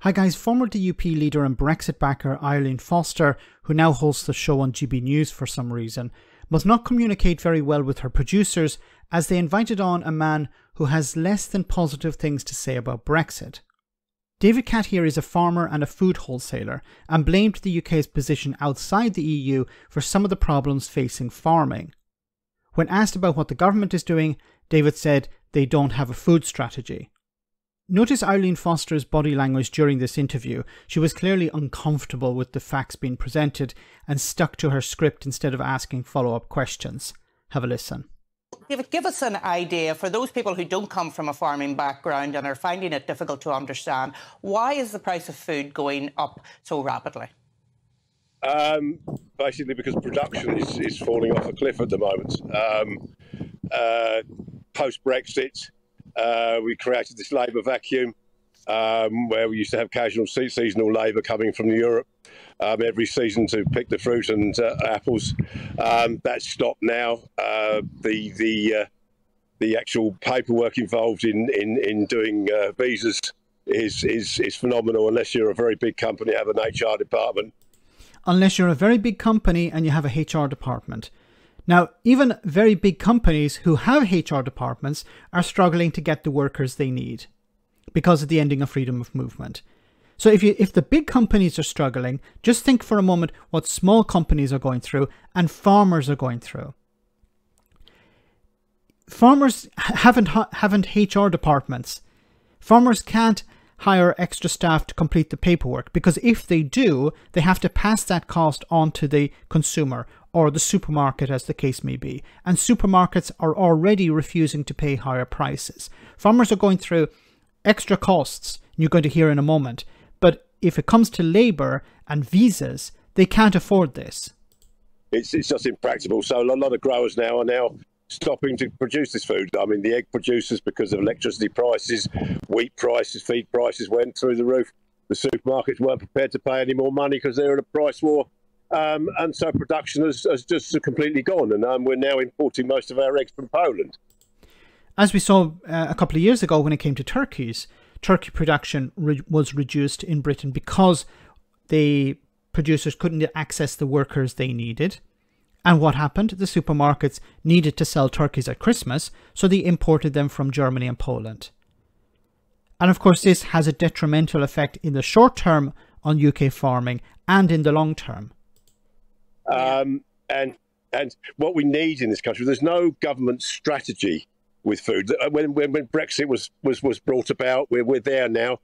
Hi guys, former DUP leader and Brexit backer Arlene Foster, who now hosts the show on GB News for some reason, must not communicate very well with her producers as they invited on a man who has less than positive things to say about Brexit. David Catt here is a farmer and a food wholesaler and blamed the UK's position outside the EU for some of the problems facing farming. When asked about what the government is doing, David said they don't have a food strategy. Notice Arlene Foster's body language during this interview. She was clearly uncomfortable with the facts being presented and stuck to her script instead of asking follow-up questions. Have a listen. David, give us an idea, for those people who don't come from a farming background and are finding it difficult to understand, why is the price of food going up so rapidly? Basically because production is falling off a cliff at the moment. Post-Brexit, we created this labour vacuum where we used to have casual seasonal labour coming from Europe every season to pick the fruit and apples. That's stopped now. The actual paperwork involved in doing visas is phenomenal unless you're a very big company, have an HR department. Unless you're a very big company and you have a HR department. Now, even very big companies who have HR departments are struggling to get the workers they need because of the ending of freedom of movement. So if the big companies are struggling, just think for a moment what small companies are going through and farmers are going through. Farmers haven't HR departments. Farmers can't hire extra staff to complete the paperwork because if they do, they have to pass that cost on to the consumer or the supermarket, as the case may be. And supermarkets are already refusing to pay higher prices. Farmers are going through extra costs, you're going to hear in a moment. But if it comes to labour and visas, they can't afford this. It's just impractical. So a lot of growers now are stopping to produce this food. I mean, the egg producers, because of electricity prices, wheat prices, feed prices went through the roof. The supermarkets weren't prepared to pay any more money because they're in a price war. And so production has just completely gone. And we're now importing most of our eggs from Poland. As we saw a couple of years ago when it came to turkeys, turkey production was reduced in Britain because the producers couldn't access the workers they needed. And what happened? The supermarkets needed to sell turkeys at Christmas, so they imported them from Germany and Poland. And of course, this has a detrimental effect in the short term on UK farming and in the long term. And what we need in this country, there's no government strategy with food. When Brexit was brought about, we're there now.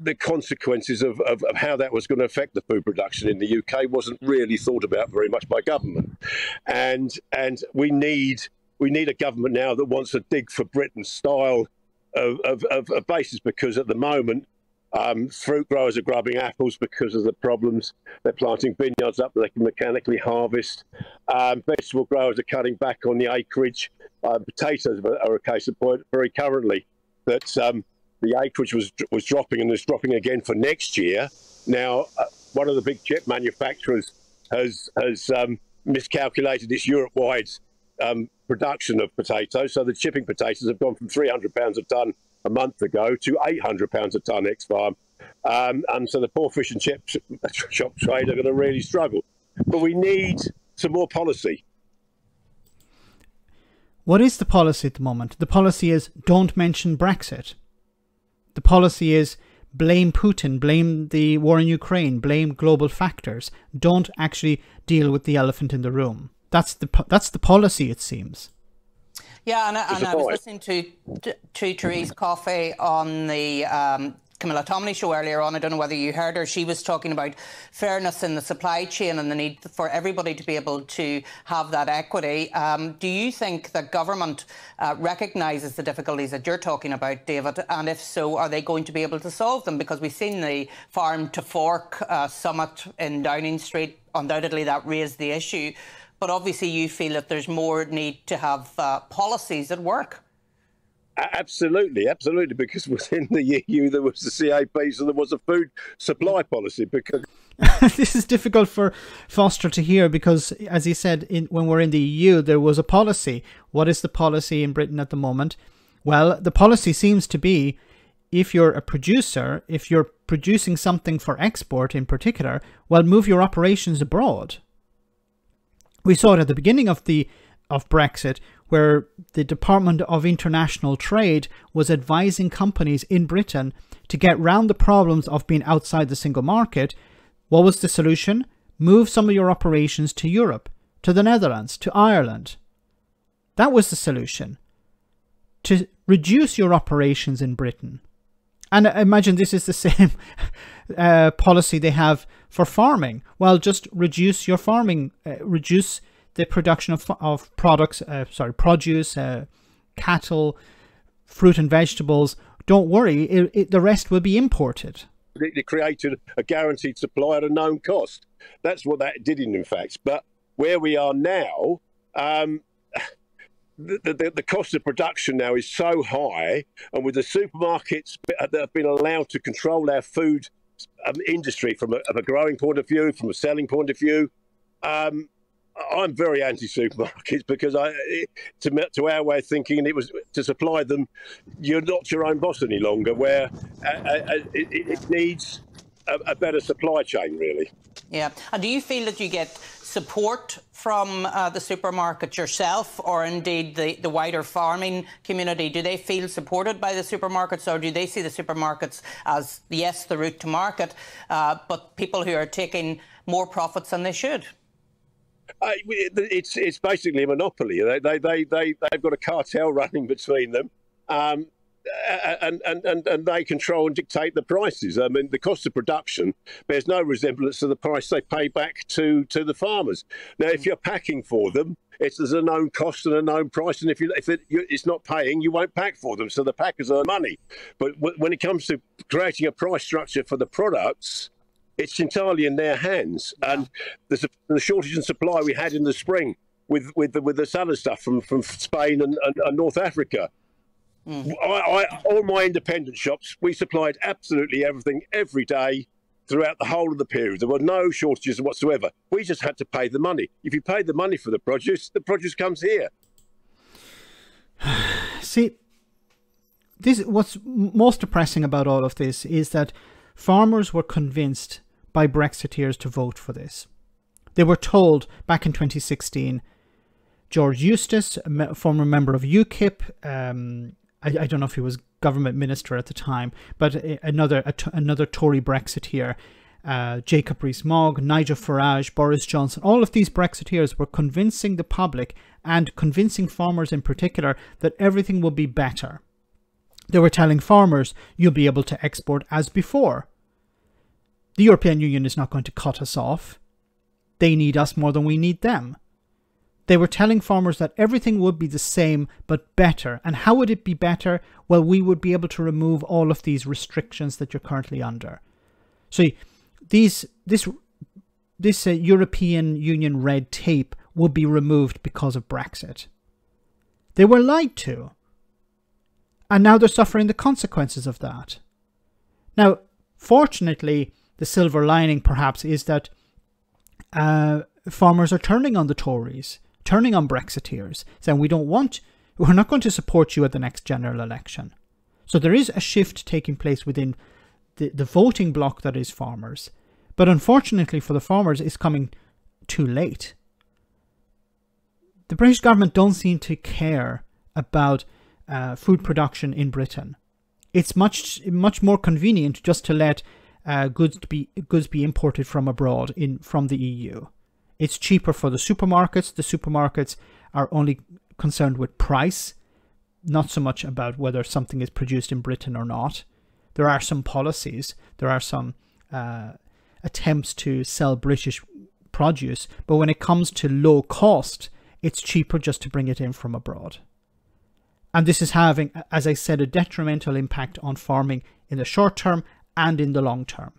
The consequences of how that was going to affect the food production in the UK wasn't really thought about very much by government. And we need a government now that wants to dig for Britain style of a basis, because at the moment, fruit growers are grubbing apples because of the problems. They're planting vineyards up that they can mechanically harvest. Vegetable growers are cutting back on the acreage. Potatoes are a case in point very currently that the acreage was dropping and is dropping again for next year. Now, one of the big chip manufacturers has miscalculated its Europe-wide production of potatoes. So the chipping potatoes have gone from £300 a tonne a month ago to £800 a tonne ex-farm. And so the poor fish and chip shop trade are going to really struggle. But we need some more policy. What is the policy at the moment? The policy is don't mention Brexit. The policy is blame Putin, blame the war in Ukraine, blame global factors. Don't actually deal with the elephant in the room. That's the policy, it seems. Yeah, and I was listening to Therese Coffey on the Camilla Tominey show earlier on. I don't know whether you heard her. She was talking about fairness in the supply chain and the need for everybody to be able to have that equity. Do you think that government recognises the difficulties that you're talking about, David? And if so, are they going to be able to solve them? Because we've seen the Farm to Fork summit in Downing Street. Undoubtedly, that raised the issue. But obviously, you feel that there's more need to have policies that work. Absolutely, because within the EU there was the CAP, so there was a food supply policy. Because this is difficult for Foster to hear because, as he said, when we're in the EU, there was a policy. What is the policy in Britain at the moment? Well, the policy seems to be if you're a producer, if you're producing something for export in particular, well, move your operations abroad. We saw it at the beginning of Brexit, where the Department of International Trade was advising companies in Britain to get round the problems of being outside the single market. What was the solution? Move some of your operations to Europe, to the Netherlands, to Ireland. That was the solution. To reduce your operations in Britain. And I imagine this is the same policy they have for farming. Well, just reduce your farming, reduce the production of products, produce, cattle, fruit and vegetables. Don't worry, the rest will be imported. They created a guaranteed supply at a known cost. That's what that did in fact. But where we are now, the cost of production now is so high, and with the supermarkets that have been allowed to control our food industry from a growing point of view, from a selling point of view, I'm very anti-supermarkets because to our way of thinking, it was to supply them, you're not your own boss any longer, where it needs a better supply chain, really. Yeah. And do you feel that you get support from the supermarket yourself, or indeed the wider farming community? Do they feel supported by the supermarkets, or do they see the supermarkets as, yes, the route to market, but people who are taking more profits than they should? It's basically a monopoly. They've got a cartel running between them, and they control and dictate the prices. I mean, the cost of production bears no resemblance to the price they pay back to the farmers. Now, if you're packing for them, there's a known cost and a known price, and if it's not paying, you won't pack for them. So the packers earn money. But when it comes to creating a price structure for the products, it's entirely in their hands. And the shortage in supply we had in the spring with the salad stuff from Spain and North Africa. All my independent shops, we supplied absolutely everything every day throughout the whole of the period. There were no shortages whatsoever. We just had to pay the money. If you pay the money for the produce comes here. See, what's most depressing about all of this is that farmers were convinced by Brexiteers to vote for this. They were told back in 2016, George Eustace, a former member of UKIP, I don't know if he was government minister at the time, but another Tory Brexiteer, Jacob Rees-Mogg, Nigel Farage, Boris Johnson, all of these Brexiteers were convincing the public and convincing farmers in particular that everything will be better. They were telling farmers, you'll be able to export as before. The European Union is not going to cut us off. They need us more than we need them. They were telling farmers that everything would be the same, but better. And how would it be better? Well, we would be able to remove all of these restrictions that you're currently under. So this European Union red tape would be removed because of Brexit. They were lied to. And now they're suffering the consequences of that. Now, fortunately, the silver lining perhaps is that farmers are turning on the Tories, turning on Brexiteers, saying we're not going to support you at the next general election. So there is a shift taking place within the voting bloc that is farmers. But unfortunately for the farmers, it's coming too late. The British government don't seem to care about food production in Britain. It's much more convenient just to let goods be imported from abroad from the EU. It's cheaper for the supermarkets. The supermarkets are only concerned with price, not so much about whether something is produced in Britain or not. There are some policies, there are some attempts to sell British produce, but when it comes to low cost, it's cheaper just to bring it in from abroad. And this is having, as I said, a detrimental impact on farming in the short term and in the long term.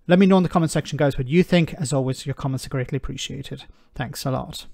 Let me know in the comment section, guys, what you think. As always, your comments are greatly appreciated. Thanks a lot.